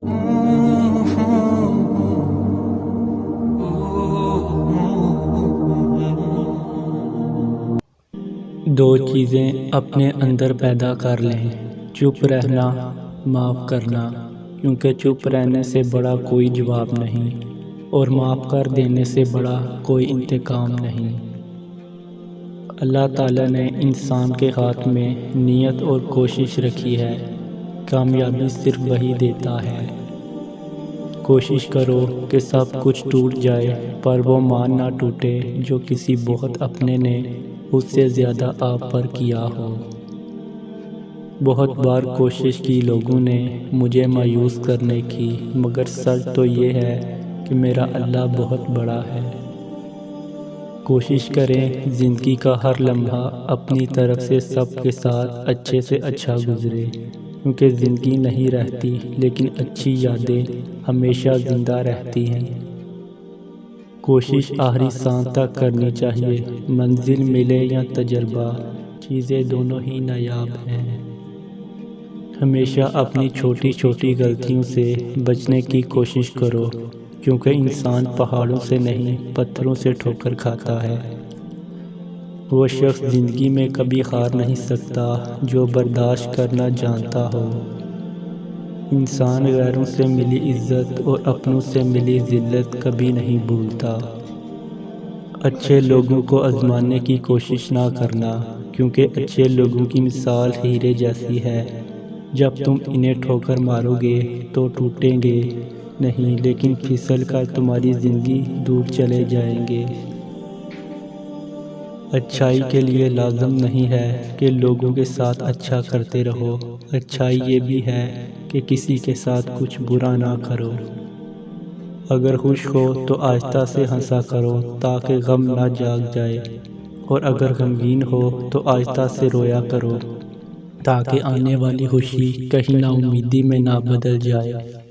دو چیزیں اپنے اندر پیدا کر لیں، چپ رہنا، معاف کرنا، کیونکہ چپ رہنے سے بڑا کوئی جواب نہیں اور معاف کر دینے سے بڑا کوئی انتقام نہیں۔ اللہ تعالیٰ نے انسان کے ہاتھ میں نیت اور کوشش رکھی ہے، کامیابی صرف وہی دیتا ہے۔ کوشش کرو کہ سب کچھ ٹوٹ جائے پر وہ مان نہ ٹوٹے جو کسی بہت اپنے نے اس سے زیادہ آپ پر کیا ہو۔ بہت بار کوشش کی لوگوں نے مجھے مایوس کرنے کی، مگر سچ تو یہ ہے کہ میرا اللہ بہت بڑا ہے۔ کوشش کریں زندگی کا ہر لمحہ اپنی طرف سے سب کے ساتھ اچھے سے اچھا گزرے، کیونکہ زندگی نہیں رہتی لیکن اچھی یادیں ہمیشہ زندہ رہتی ہیں۔ کوشش آخری سانس تک کرنی چاہیے، منزل ملے یا تجربہ، چیزیں دونوں ہی نایاب ہیں۔ ہمیشہ اپنی چھوٹی چھوٹی غلطیوں سے بچنے کی کوشش کرو، کیونکہ انسان پہاڑوں سے نہیں پتھروں سے ٹھوکر کھاتا ہے۔ وہ شخص زندگی میں کبھی ہار نہیں سکتا جو برداشت کرنا جانتا ہو۔ انسان غیروں سے ملی عزت اور اپنوں سے ملی ذلت کبھی نہیں بھولتا۔ اچھے لوگوں کو آزمانے کی کوشش نہ کرنا، کیونکہ اچھے لوگوں کی مثال ہیرے جیسی ہے، جب تم انہیں ٹھوکر مارو گے تو ٹوٹیں گے نہیں لیکن پھسل کر تمہاری زندگی دور چلے جائیں گے۔ اچھائی کے لیے لازم نہیں ہے کہ لوگوں کے ساتھ اچھا کرتے رہو، اچھائی یہ بھی ہے کہ کسی کے ساتھ کچھ برا نہ کرو۔ اگر خوش ہو تو آہستہ سے ہنسا کرو تاکہ غم نہ جاگ جائے، اور اگر غمگین ہو تو آہستہ سے رویا کرو تاکہ آنے والی خوشی کہیں نا امیدی میں نہ بدل جائے۔